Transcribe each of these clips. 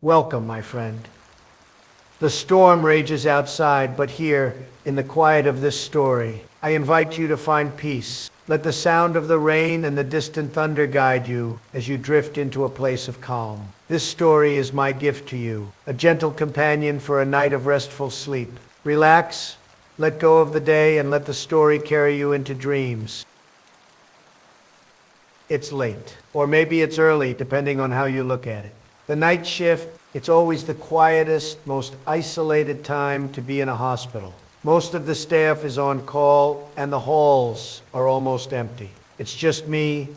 Welcome, my friend. The storm rages outside, but here, in the quiet of this story, I invite you to find peace. Let the sound of the rain and the distant thunder guide you as you drift into a place of calm. This story is my gift to you, a gentle companion for a night of restful sleep. Relax, let go of the day, and let the story carry you into dreams. It's late, or maybe it's early, depending on how you look at it. The night shift, it's always the quietest, most isolated time to be in a hospital. Most of the staff is on call, and the halls are almost empty. It's just me,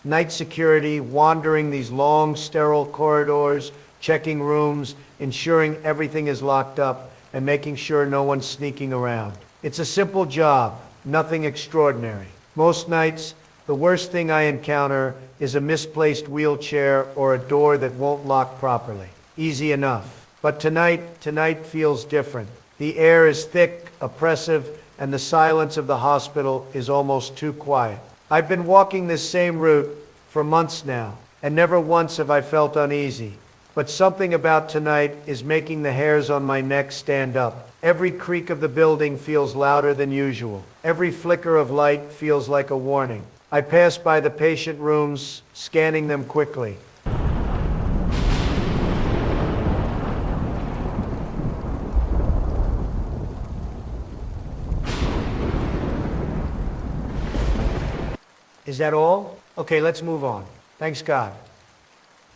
night security, wandering these long, sterile corridors, checking rooms, ensuring everything is locked up, and making sure no one's sneaking around. It's a simple job, nothing extraordinary. Most nights, the worst thing I encounter is a misplaced wheelchair or a door that won't lock properly. Easy enough. But tonight feels different. The air is thick, oppressive, and the silence of the hospital is almost too quiet. I've been walking this same route for months now, and never once have I felt uneasy. But something about tonight is making the hairs on my neck stand up. Every creak of the building feels louder than usual. Every flicker of light feels like a warning. I pass by the patient rooms, scanning them quickly. Is that all? Okay, let's move on. Thanks God.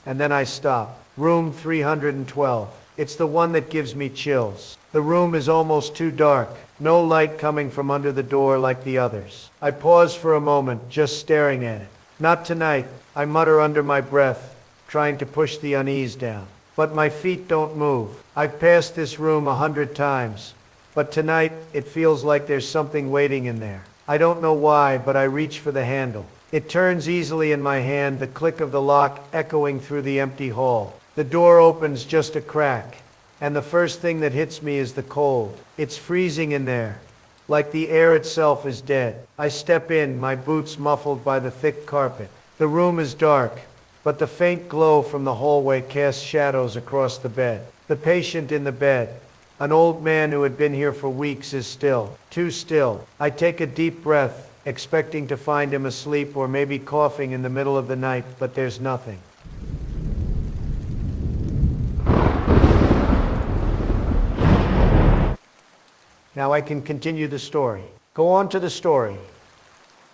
And then I stop. Room 312. It's the one that gives me chills. The room is almost too dark. No light coming from under the door like the others. I pause for a moment, just staring at it. Not tonight, I mutter under my breath, trying to push the unease down. But my feet don't move. I've passed this room 100 times. But tonight, it feels like there's something waiting in there. I don't know why, but I reach for the handle. It turns easily in my hand, the click of the lock echoing through the empty hall. The door opens just a crack, and the first thing that hits me is the cold. It's freezing in there, like the air itself is dead. I step in, my boots muffled by the thick carpet. The room is dark, but the faint glow from the hallway casts shadows across the bed. The patient in the bed, an old man who had been here for weeks, is still. Too still. I take a deep breath, expecting to find him asleep or maybe coughing in the middle of the night, but there's nothing. Now I can continue the story. Go on to the story.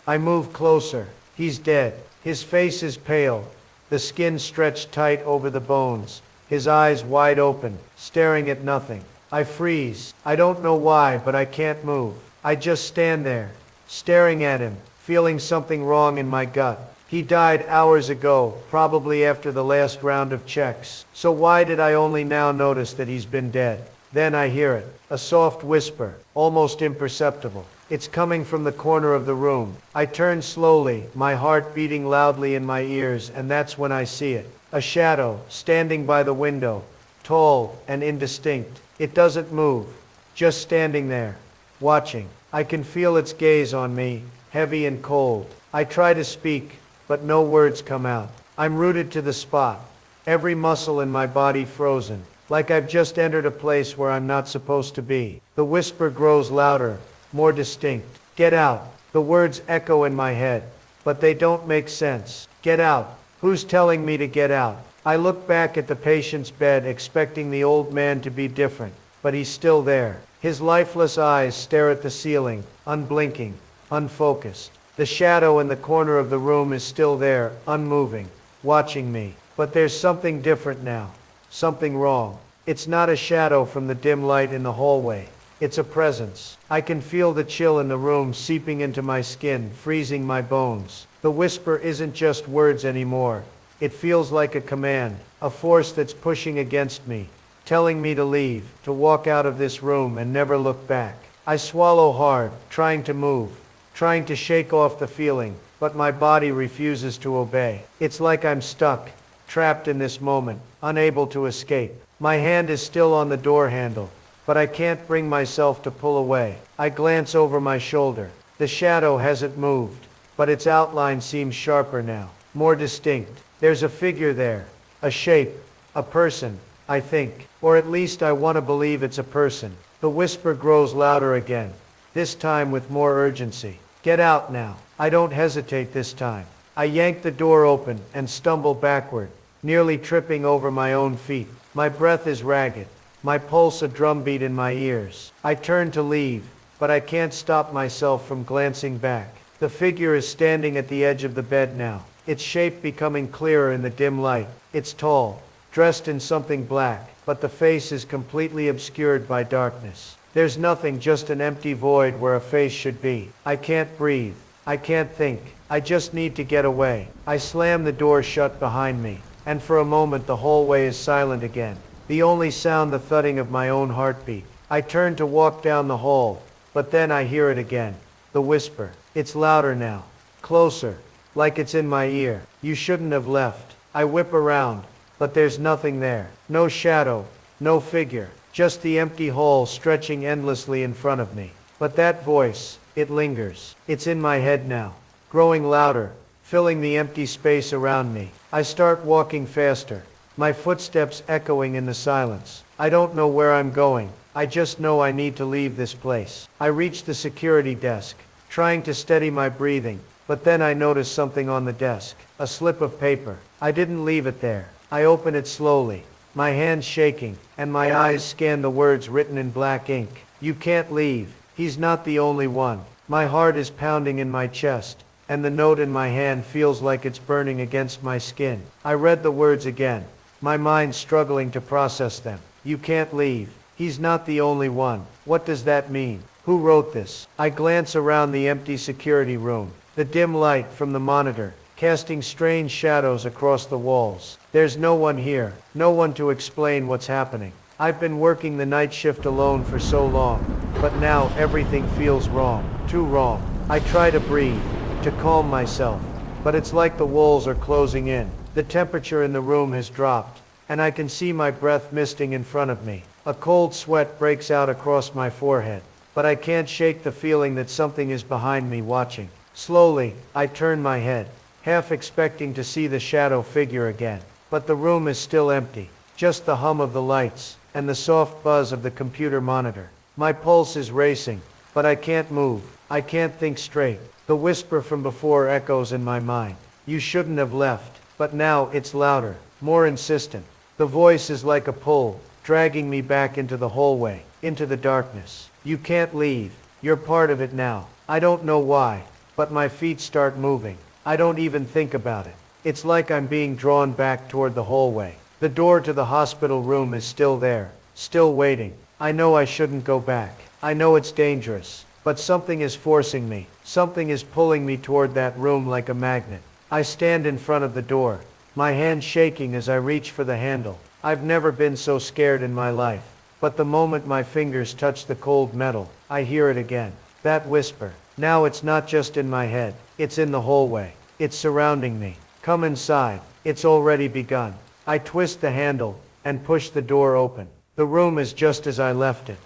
I move closer. He's dead. His face is pale, the skin stretched tight over the bones, his eyes wide open, staring at nothing. I freeze. I don't know why, but I can't move. I just stand there, staring at him, feeling something wrong in my gut. He died hours ago, probably after the last round of checks. So why did I only now notice that he's been dead? Then I hear it, a soft whisper, almost imperceptible. It's coming from the corner of the room. I turn slowly, my heart beating loudly in my ears, and that's when I see it. A shadow, standing by the window, tall and indistinct. It doesn't move, just standing there, watching. I can feel its gaze on me, heavy and cold. I try to speak, but no words come out. I'm rooted to the spot, every muscle in my body frozen, like I've just entered a place where I'm not supposed to be. The whisper grows louder, more distinct. Get out. The words echo in my head, but they don't make sense. Get out. Who's telling me to get out? I look back at the patient's bed, expecting the old man to be different, but he's still there. His lifeless eyes stare at the ceiling, unblinking, unfocused. The shadow in the corner of the room is still there, unmoving, watching me. But there's something different now. Something wrong. It's not a shadow from the dim light in the hallway. It's a presence. I can feel the chill in the room seeping into my skin, freezing my bones. The whisper isn't just words anymore. It feels like a command, a force that's pushing against me, telling me to leave, to walk out of this room and never look back. I swallow hard, trying to move, trying to shake off the feeling, but my body refuses to obey. It's like I'm stuck, trapped in this moment, unable to escape. My hand is still on the door handle, but I can't bring myself to pull away. I glance over my shoulder. The shadow hasn't moved, but its outline seems sharper now, more distinct. There's a figure there, a shape, A person, I think. Or at least I want to believe it's a person. The whisper grows louder again, this time with more urgency. Get out now. I don't hesitate this time. I yank the door open and stumble backward, nearly tripping over my own feet. My breath is ragged, my pulse a drumbeat in my ears. I turn to leave, but I can't stop myself from glancing back. The figure is standing at the edge of the bed now, its shape becoming clearer in the dim light. It's tall, dressed in something black, but the face is completely obscured by darkness. There's nothing, just an empty void where a face should be. I can't breathe. I can't think. I just need to get away. I slam the door shut behind me, and for a moment the hallway is silent again. The only sound the thudding of my own heartbeat. I turn to walk down the hall, but then I hear it again. The whisper. It's louder now. Closer. Like it's in my ear. You shouldn't have left. I whip around, but there's nothing there. No shadow. No figure. Just the empty hall stretching endlessly in front of me. But that voice, it lingers. It's in my head now, growing louder, filling the empty space around me. I start walking faster, my footsteps echoing in the silence. I don't know where I'm going. I just know I need to leave this place. I reach the security desk, trying to steady my breathing, but then I notice something on the desk. A slip of paper. I didn't leave it there. I open it slowly, my hands shaking, and my eyes scan the words written in black ink. You can't leave. He's not the only one. My heart is pounding in my chest, and the note in my hand feels like it's burning against my skin. I read the words again, my mind struggling to process them. You can't leave. He's not the only one. What does that mean? Who wrote this? I glance around the empty security room, the dim light from the monitor, casting strange shadows across the walls. There's no one here, no one to explain what's happening. I've been working the night shift alone for so long, but now everything feels wrong, too wrong. I try to breathe, to calm myself, but it's like the walls are closing in. The temperature in the room has dropped, and I can see my breath misting in front of me. A cold sweat breaks out across my forehead, but I can't shake the feeling that something is behind me watching. Slowly, I turn my head, half expecting to see the shadow figure again. But the room is still empty, just the hum of the lights, and the soft buzz of the computer monitor. My pulse is racing, but I can't move. I can't think straight. The whisper from before echoes in my mind. You shouldn't have left. But now it's louder, more insistent. The voice is like a pull, dragging me back into the hallway, into the darkness. You can't leave. You're part of it now. I don't know why, but my feet start moving. I don't even think about it. It's like I'm being drawn back toward the hallway. The door to the hospital room is still there, still waiting. I know I shouldn't go back. I know it's dangerous, but something is forcing me. Something is pulling me toward that room like a magnet. I stand in front of the door, my hand shaking as I reach for the handle. I've never been so scared in my life. But the moment my fingers touch the cold metal, I hear it again. That whisper. Now it's not just in my head. It's in the hallway. It's surrounding me. Come inside. It's already begun. I twist the handle and push the door open. The room is just as I left it.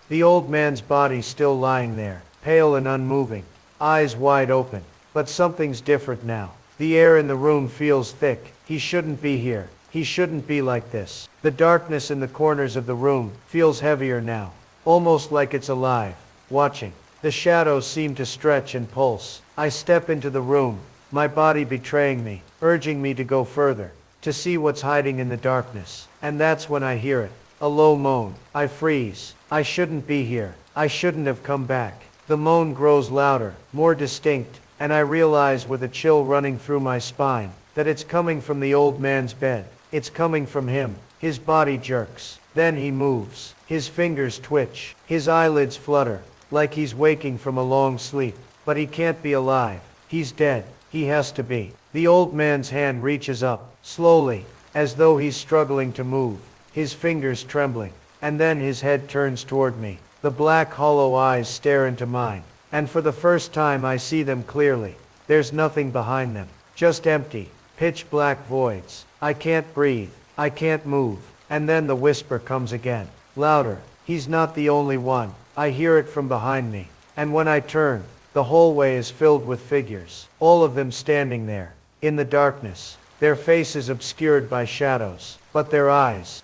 The old man's body still lying there, pale and unmoving, eyes wide open. But something's different now. The air in the room feels thick. He shouldn't be here. He shouldn't be like this. The darkness in the corners of the room feels heavier now, almost like it's alive, watching. The shadows seem to stretch and pulse. I step into the room, my body betraying me, urging me to go further, to see what's hiding in the darkness. And that's when I hear it, a low moan. I freeze. I shouldn't be here. I shouldn't have come back. The moan grows louder, more distinct, and I realize with a chill running through my spine that it's coming from the old man's bed. It's coming from him. His body jerks. Then he moves. His fingers twitch. His eyelids flutter, like he's waking from a long sleep. But he can't be alive. He's dead. He has to be. The old man's hand reaches up, slowly, as though he's struggling to move, his fingers trembling. And then his head turns toward me. The black hollow eyes stare into mine. And for the first time I see them clearly. There's nothing behind them. Just empty, pitch black voids. I can't breathe. I can't move. And then the whisper comes again. Louder. He's not the only one. I hear it from behind me. And when I turn, the hallway is filled with figures. All of them standing there. In the darkness. their faces obscured by shadows. But their eyes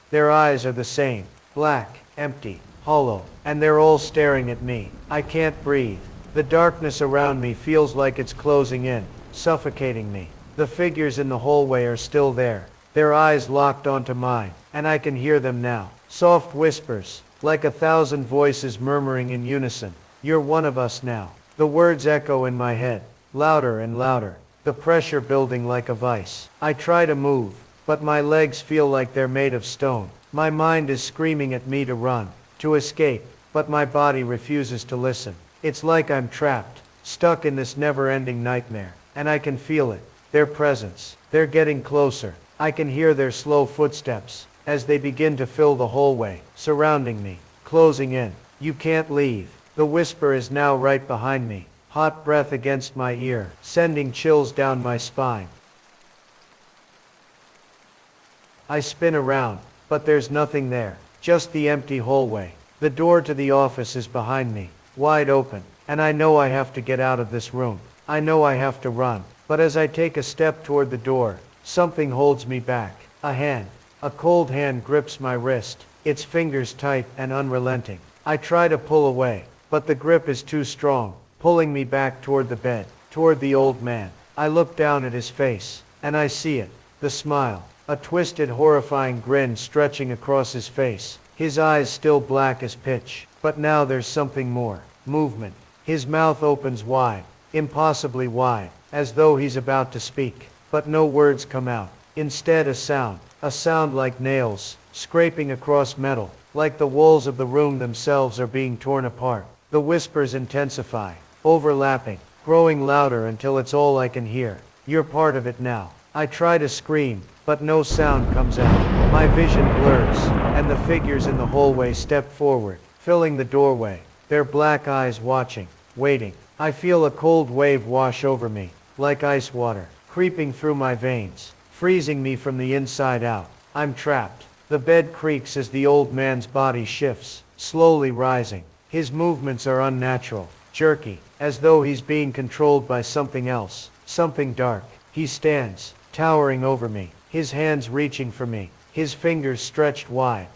are the same. Black, empty, hollow, and they're all staring at me. I can't breathe. The darkness around me feels like it's closing in, suffocating me. The figures in the hallway are still there, their eyes locked onto mine, and I can hear them now. Soft whispers, like 1,000 voices murmuring in unison. You're one of us now. The words echo in my head, louder and louder, the pressure building like a vice. I try to move, but my legs feel like they're made of stone. My mind is screaming at me to run, to escape, but my body refuses to listen. It's like I'm trapped, stuck in this never-ending nightmare, and I can feel it, their presence. They're getting closer. I can hear their slow footsteps, as they begin to fill the hallway, surrounding me, closing in. You can't leave. The whisper is now right behind me, hot breath against my ear, sending chills down my spine. I spin around, but there's nothing there, just the empty hallway. The door to the office is behind me, wide open, and I know I have to get out of this room. I know I have to run, but as I take a step toward the door, something holds me back. A hand. A cold hand grips my wrist, its fingers tight and unrelenting. I try to pull away, but the grip is too strong, pulling me back toward the bed, toward the old man. I look down at his face, and I see it, the smile, a twisted, horrifying grin stretching across his face. His eyes still black as pitch, but now there's something more. Movement. His mouth opens wide, impossibly wide, as though he's about to speak, but no words come out. Instead, a sound like nails, scraping across metal, like the walls of the room themselves are being torn apart. The whispers intensify, overlapping, growing louder until it's all I can hear. You're part of it now. I try to scream, but no sound comes out. My vision blurs, and the figures in the hallway step forward, filling the doorway, their black eyes watching, waiting. I feel a cold wave wash over me, like ice water, creeping through my veins, freezing me from the inside out. I'm trapped. The bed creaks as the old man's body shifts, slowly rising. His movements are unnatural, jerky, as though he's being controlled by something else, something dark. He stands, towering over me, his hands reaching for me, his fingers stretched wide.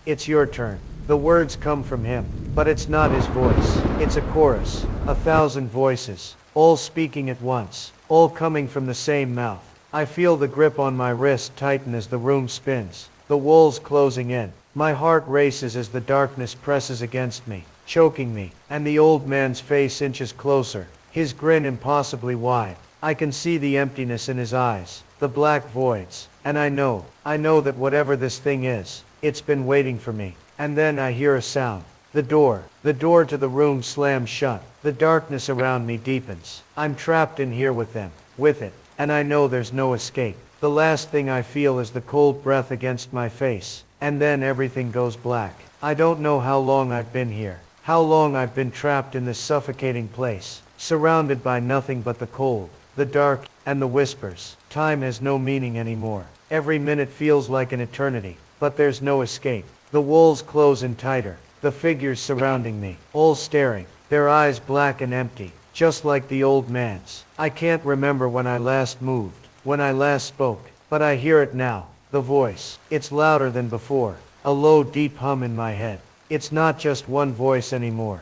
It's your turn. The words come from him, but it's not his voice. It's a chorus, 1,000 voices, all speaking at once, all coming from the same mouth. I feel the grip on my wrist tighten as the room spins, the walls closing in. My heart races as the darkness presses against me, choking me, and the old man's face inches closer, his grin impossibly wide. I can see the emptiness in his eyes, the black voids, and I know that whatever this thing is, it's been waiting for me. And then I hear a sound. The door to the room slams shut. The darkness around me deepens. I'm trapped in here with them, with it, and I know there's no escape. The last thing I feel is the cold breath against my face, and then everything goes black. I don't know how long I've been here, how long I've been trapped in this suffocating place, surrounded by nothing but the cold, the dark, and the whispers. Time has no meaning anymore. Every minute feels like an eternity, but there's no escape. The walls close in tighter, the figures surrounding me, all staring, their eyes black and empty, just like the old man's. I can't remember when I last moved, when I last spoke, but I hear it now, the voice. It's louder than before, a low, deep hum in my head. It's not just one voice anymore.